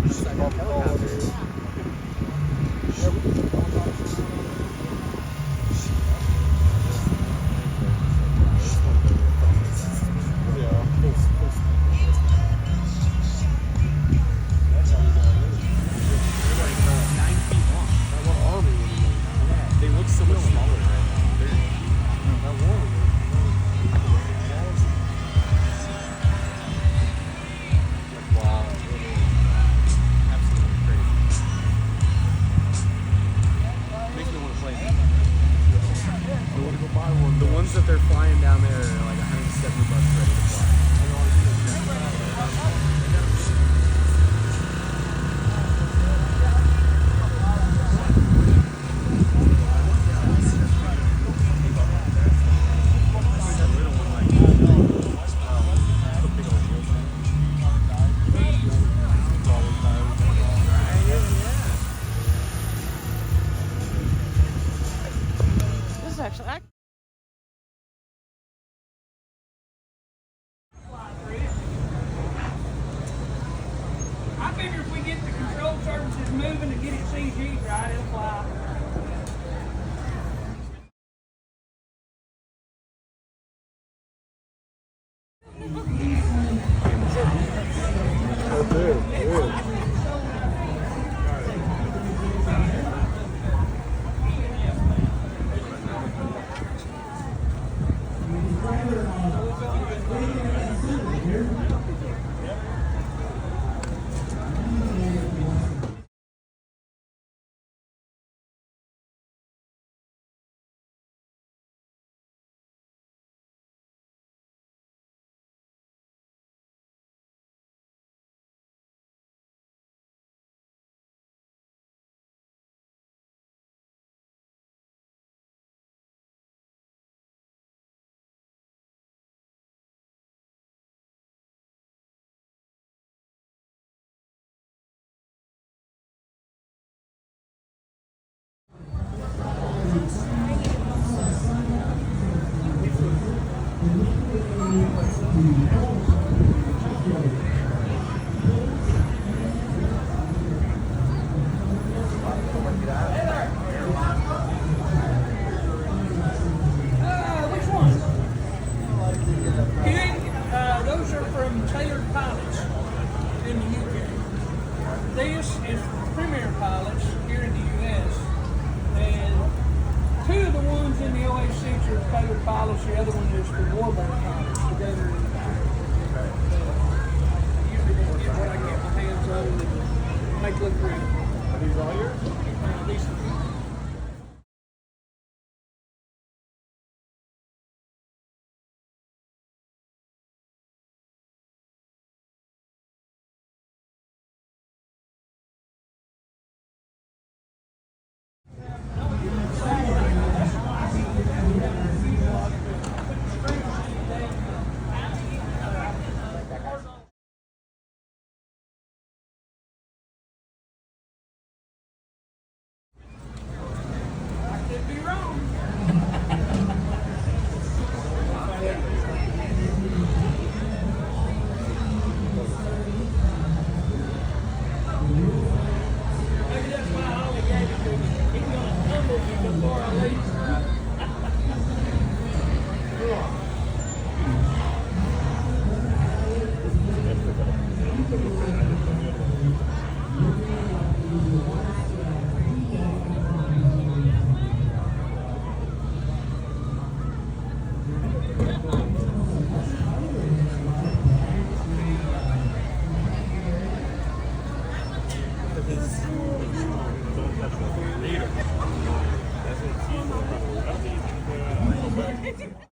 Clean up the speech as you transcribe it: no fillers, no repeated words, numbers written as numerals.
It's like a helicopter. The ones that they're flying down there are like $170 ready to fly. This is actually. I figure if we get the control surfaces moving to get it CG right, it'll fly. Which one? Those are from Tailored Pilots in the UK. This is Premier Pilots here in the US. And two of the ones in the OH6 are Tailored Pilots, the other one is for Warbird Pilots together in usually don't get what I get my hands on and make look pretty. Are these all yours? These could be wrong. Maybe that's why I only gave it to me. He's gonna humble me before I leave. Later. That's it.